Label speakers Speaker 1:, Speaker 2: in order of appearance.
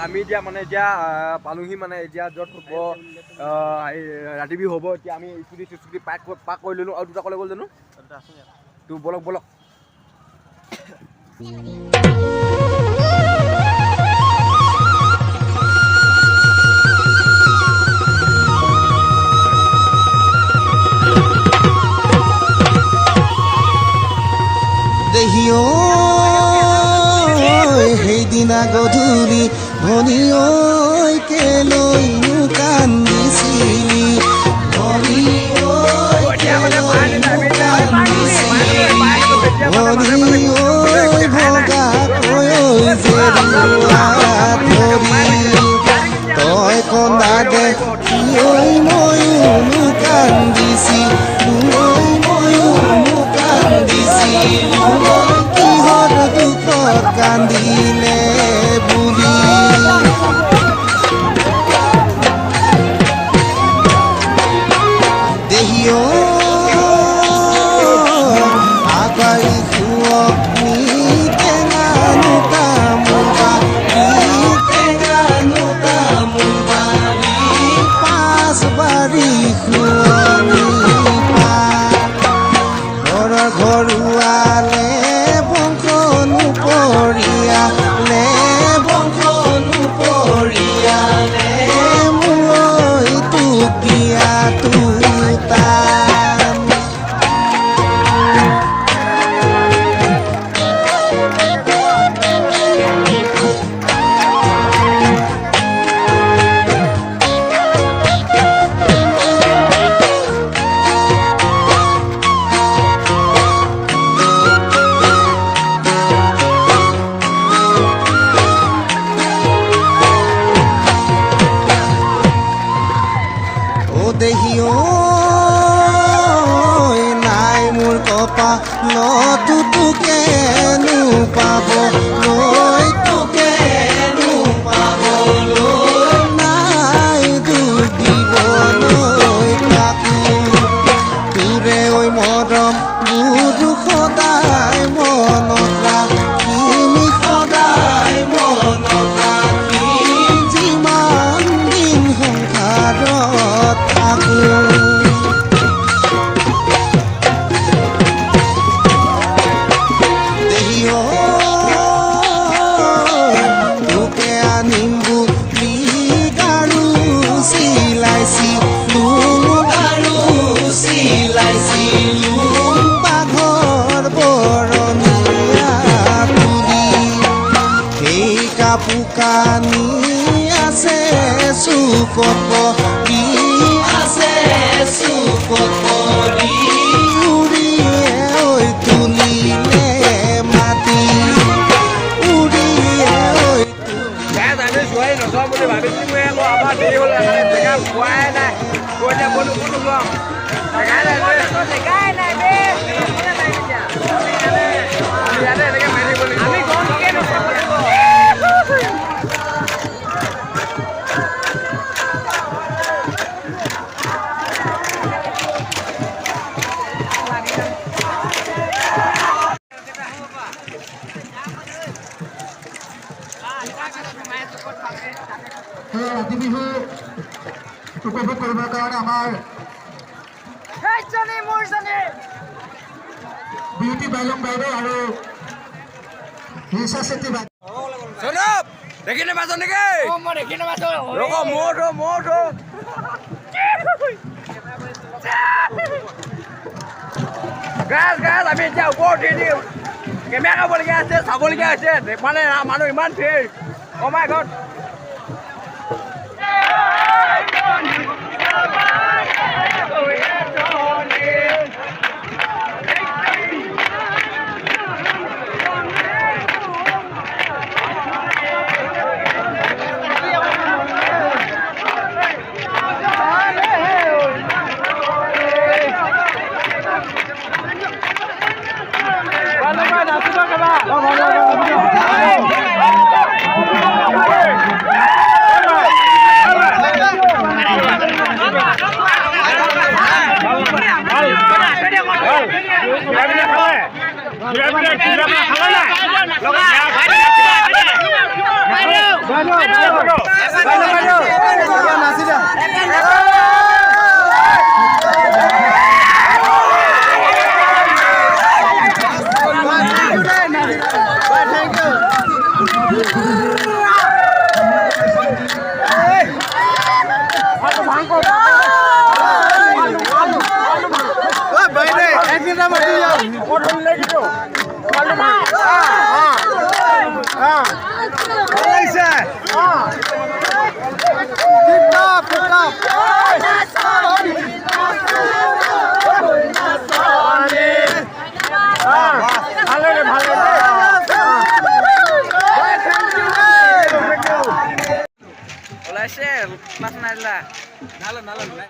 Speaker 1: আমি এতিয়া মানে এতিয়া পালোহি মানে এতিয়া য'ত হ'ব ৰাতি বিহু হ'ব। এতিয়া আমি স্কুটি পাক কৰি ল'লোঁ। আৰু দুটা ক'লে গ'ল জানো তোৰ বলক
Speaker 2: দেহিও সেইদিনা গধূলি ভনী ঐ কেলৈনো কান্দিছিলি ভনী ঐ কেলৈনো কান্দিছিলি ভনী ঐ ভগা কৈ জেৰুৱা ধৰি তই কন্দা দেখি ঐ ময়ো কান্দিছিলো ময়ো কান্দিছিলো কিহৰ দুখত কান্দিলে বুলি দেহিও আগাৰি শুৱনি টেঙানো তামোবাৰী পাঁচ বাৰী শুৱনি ঘৰুৱালে বংশনো পৰিয়ালে মই তোক দিয়াতো টান দেহিও নাই মোৰ কপালত তোকেনো পাবলৈ নাই দুখ দিবলৈ কাকো তোৰে ঐ মৰম বুধু সদায় মনত ৰাখিম যিমান দিন সংসাৰত দেহিও তোকে আনিম বুলি গাৰু চিলাইছিলো বাঘৰ বৰণীয়া তুলি সেই কাপোৰ কানি আছে চুকত উৰিয়ে ঐ তুলিলে মাটি উৰিয়ে ঐ
Speaker 1: আমি যোৱাই নথওঁ বুলি ভাবিছিলোঁ মই আকৌ আমাৰ দেৰি হ'ল জেগা পোৱাই নাই কৈ এতিয়া কোনো লোৱাম জেগাই নাই ইয়াতে এনেকৈ মাৰি দিব লাগিব আমি গম ঠিকে
Speaker 3: ৰাতি বিহু উপভোগ কৰিবৰ কাৰণে আমাৰ বিউটি বাইলং বাইদেউ আৰু ৰিচা চেত্ৰী
Speaker 1: দেখি নাপাইছ নেকি গাছ আমি এতিয়া ওপৰত দি দিওঁ কেমেৰা খাবলগীয়া আছে চাবলগীয়া আছে মানে মানুহ ইমান ভিৰ অ মাই গড ওলাইছে মাছ মাৰিলা